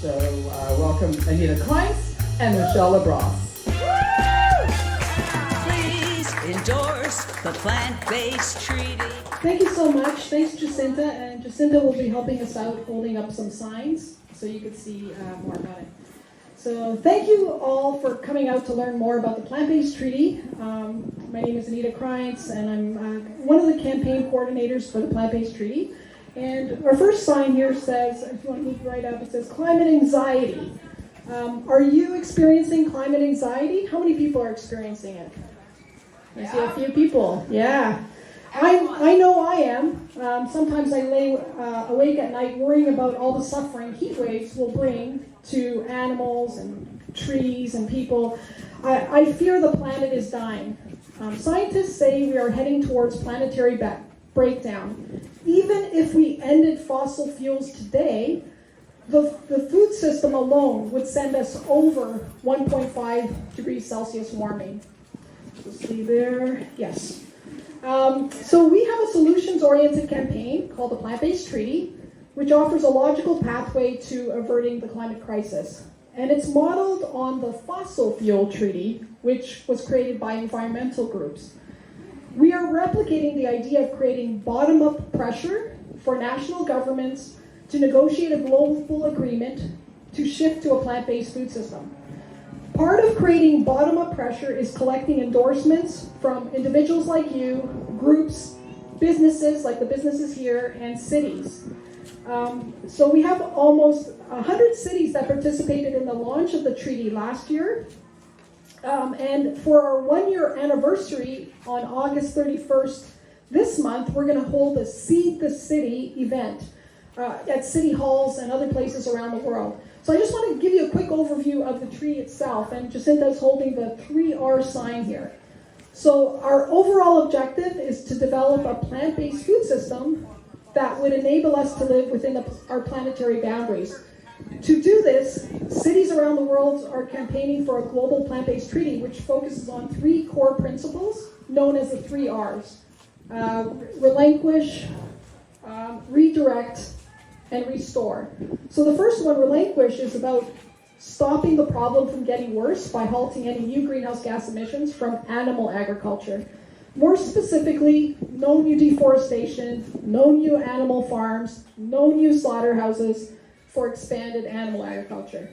So welcome Anita Krajnc and Michelle LaBrosse. Please endorse the plant-based treaty. Thank you so much. Thanks, Jacinta. And Jacinta will be helping us out holding up some signs so you can see more about it. So thank you all for coming out to learn more about the plant-based treaty. My name is Anita Krajnc, and I'm one of the campaign coordinators for the plant-based treaty. And our first sign here says, if you want to move right up, it says climate anxiety. Are you experiencing climate anxiety? How many people are experiencing it? I see a few people. Yeah. I know I am. Sometimes I lay awake at night worrying about all the suffering heat waves will bring to animals and trees and people. I fear the planet is dying. Scientists say we are heading towards planetary breakdown. Even if we ended fossil fuels today, the food system alone would send us over 1.5 degrees Celsius warming. You'll see there, yes. So we have a solutions-oriented campaign called the Plant-Based Treaty, which offers a logical pathway to averting the climate crisis. And it's modeled on the fossil fuel treaty, which was created by environmental groups. We are replicating the idea of creating bottom-up pressure for national governments to negotiate a global agreement to shift to a plant-based food system. Part of creating bottom-up pressure is collecting endorsements from individuals like you, groups, businesses like the businesses here, and cities. So we have almost 100 cities that participated in the launch of the treaty last year. And for our one-year anniversary on August 31st this month, we're going to hold a Seed the City event at city halls and other places around the world. So I just want to give you a quick overview of the treaty itself, and Jacinta is holding the 3R sign here. So our overall objective is to develop a plant-based food system that would enable us to live within our planetary boundaries. To do this, cities around the world are campaigning for a global plant-based treaty which focuses on 3 core principles known as the 3Rs. Relinquish, redirect, and restore. So the first one, relinquish, is about stopping the problem from getting worse by halting any new greenhouse gas emissions from animal agriculture. More specifically, no new deforestation, no new animal farms, no new slaughterhouses for expanded animal agriculture.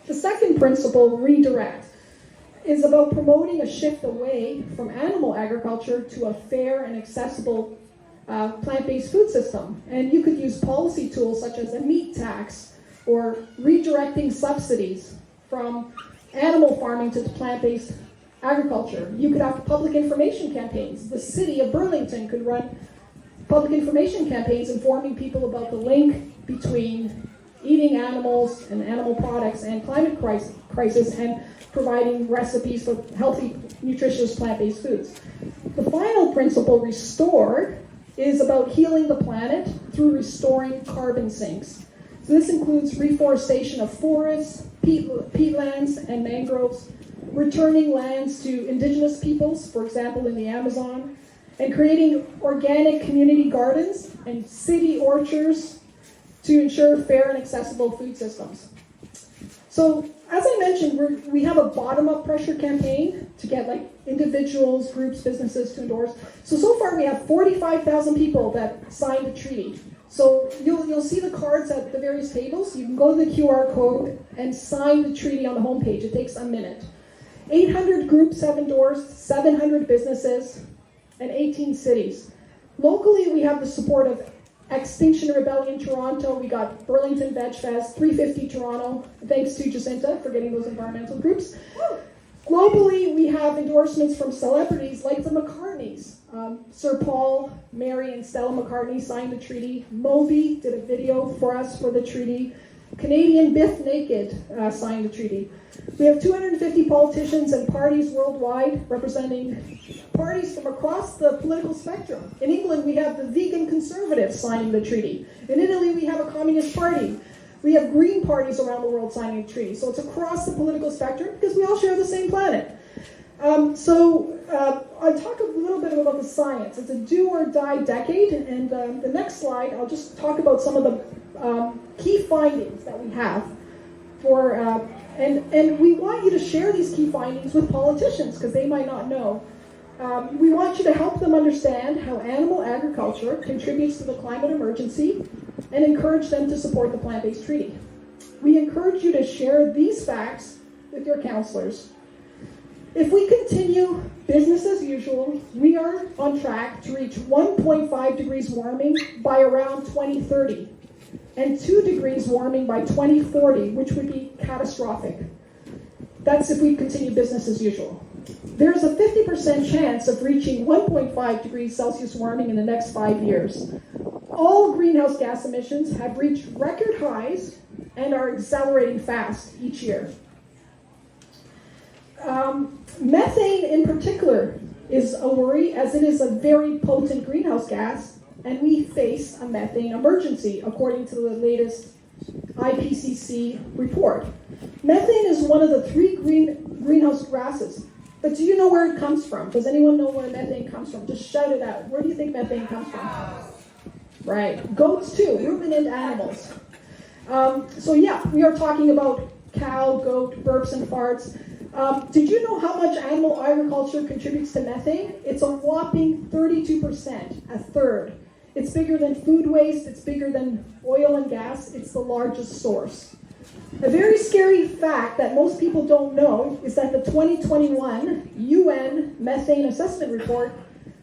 The second principle, redirect, is about promoting a shift away from animal agriculture to a fair and accessible plant-based food system. And you could use policy tools such as a meat tax or redirecting subsidies from animal farming to plant-based agriculture. You could have public information campaigns. The city of Burlington could run public information campaigns informing people about the link between eating animals and animal products and climate crisis and providing recipes for healthy, nutritious plant-based foods. The final principle, restore, is about healing the planet through restoring carbon sinks. So this includes reforestation of forests, peatlands, and mangroves, returning lands to indigenous peoples, for example in the Amazon, and creating organic community gardens and city orchards to ensure fair and accessible food systems. So, as I mentioned, we have a bottom-up pressure campaign to get individuals, groups, businesses to endorse. So far we have 45,000 people that signed the treaty. So you'll see the cards at the various tables. You can go to the QR code and sign the treaty on the homepage. It takes a minute. 800 groups have endorsed, 700 businesses, and 18 cities. Locally, we have the support of Extinction Rebellion Toronto. We got Burlington Veg Fest, 350 Toronto. Thanks to Jacinta for getting those environmental groups. Globally, we have endorsements from celebrities like the McCartneys. Sir Paul, Mary, and Stella McCartney signed the treaty. Moby did a video for us for the treaty. Canadian Biff Naked signed the treaty. We have 250 politicians and parties worldwide representing parties from across the political spectrum. In England, we have the vegan conservatives signing the treaty. In Italy, we have a communist party. We have green parties around the world signing the treaty. So it's across the political spectrum because we all share the same planet. I'll talk a little bit about the science. It's a do or die decade, and the next slide, I'll just talk about some of the key findings that we have for, and we want you to share these key findings with politicians because they might not know. We want you to help them understand how animal agriculture contributes to the climate emergency and encourage them to support the plant-based treaty. We encourage you to share these facts with your counselors. If we continue business as usual, we are on track to reach 1.5 degrees warming by around 2030 and 2 degrees warming by 2040, which would be catastrophic. That's if we continue business as usual. There's a 50% chance of reaching 1.5 degrees Celsius warming in the next 5 years. All greenhouse gas emissions have reached record highs and are accelerating fast each year. Methane in particular is a worry, as it is a very potent greenhouse gas, and we face a methane emergency according to the latest IPCC report. Methane is one of the 3 greenhouse gases. But do you know where it comes from? Does anyone know where methane comes from? Just shout it out. Where do you think methane comes from? Right. Goats too, ruminant animals. So yeah, we are talking about cow, goat, burps, and farts. Did you know how much animal agriculture contributes to methane? It's a whopping 32%, a third. It's bigger than food waste, it's bigger than oil and gas, it's the largest source. A very scary fact that most people don't know is that the 2021 UN Methane Assessment Report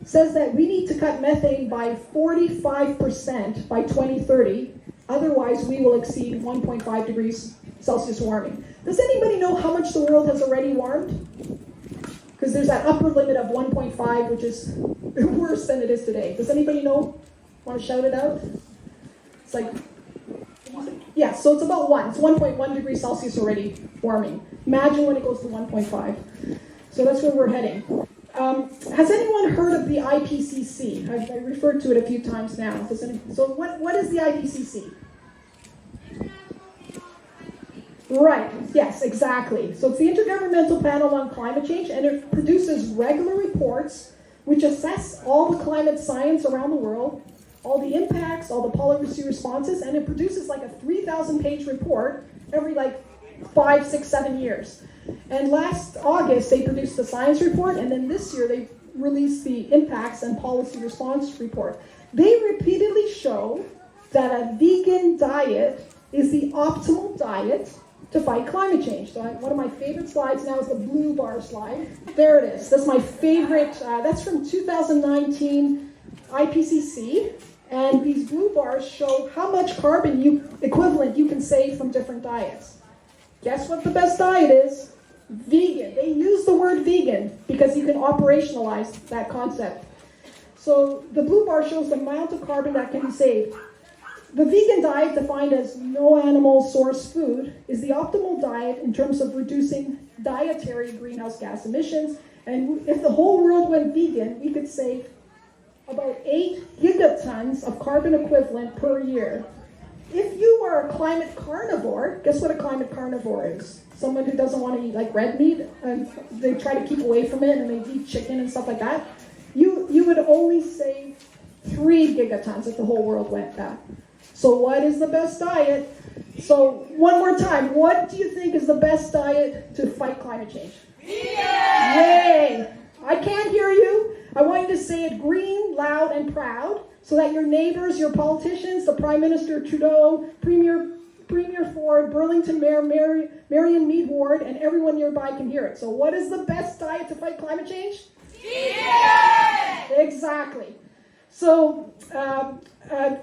says that we need to cut methane by 45% by 2030, otherwise we will exceed 1.5 degrees Celsius warming. Does anybody know how much the world has already warmed? Because there's that upper limit of 1.5, which is worse than it is today. Does anybody know? Want to shout it out? It's like, yeah, so it's about 1. It's 1.1 degrees Celsius already warming. Imagine when it goes to 1.5. So that's where we're heading. Has anyone heard of the IPCC? I've referred to it a few times now. So what is the IPCC? Right, yes, exactly. So it's the Intergovernmental Panel on Climate Change, and it produces regular reports which assess all the climate science around the world, all the impacts, all the policy responses, and it produces like a 3,000-page report every 5, 6, 7 years. And last August, they produced the science report, and then this year they released the impacts and policy response report. They repeatedly show that a vegan diet is the optimal diet to fight climate change. So one of my favorite slides now is the blue bar slide. There it is. That's my favorite. That's from 2019 IPCC. And these blue bars show how much carbon equivalent you can save from different diets. Guess what the best diet is? Vegan. They use the word vegan because you can operationalize that concept. So the blue bar shows the amount of carbon that can be saved. The vegan diet, defined as no animal source food, is the optimal diet in terms of reducing dietary greenhouse gas emissions. And if the whole world went vegan, we could save about 8 gigatons of carbon equivalent per year. If you are a climate carnivore, guess what a climate carnivore is? Someone who doesn't want to eat red meat, and they try to keep away from it, and they eat chicken and stuff like that. You would only save 3 gigatons if the whole world went that. So what is the best diet? So one more time, what do you think is the best diet to fight climate change? Yay! I can't hear you. I want you to say it green, loud, and proud so that your neighbors, your politicians, the Prime Minister Trudeau, Premier Ford, Burlington Mayor Marion Mead Ward, and everyone nearby can hear it. So what is the best diet to fight climate change? Exactly. So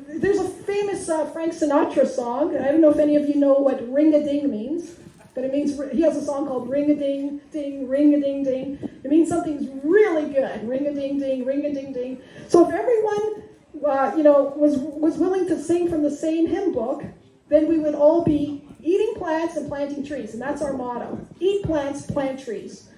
there's a famous Frank Sinatra song. I don't know if any of you know what ring-a-ding means, but it means, he has a song called Ring-a-ding-ding, ring-a-ding-ding. It means something's really good. Ring-a-ding-ding, ring-a-ding-ding. So if everyone was willing to sing from the same hymn book, then we would all be eating plants and planting trees. And that's our motto. Eat plants, plant trees.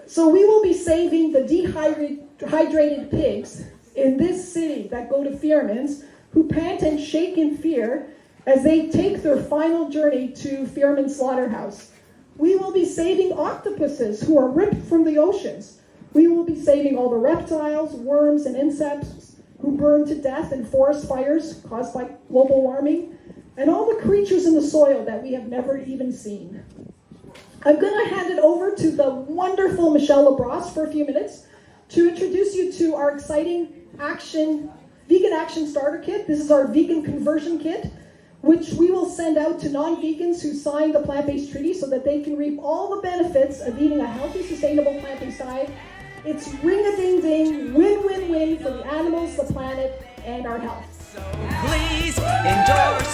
So we will be saving the dehydrated pigs in this city that go to Fearman's, who pant and shake in fear as they take their final journey to Fearman's slaughterhouse. We will be saving octopuses who are ripped from the oceans. We will be saving all the reptiles, worms, and insects who burn to death in forest fires caused by global warming, and all the creatures in the soil that we have never even seen. I'm going to hand it over to the wonderful Michelle LaBrosse for a few minutes to introduce you to our exciting vegan action starter kit. This is our vegan conversion kit, which we will send out to non-vegans who signed the plant-based treaty so that they can reap all the benefits of eating a healthy, sustainable plant-based diet. It's ring-a-ding-ding, win-win-win for the animals, the planet, and our health. So please endorse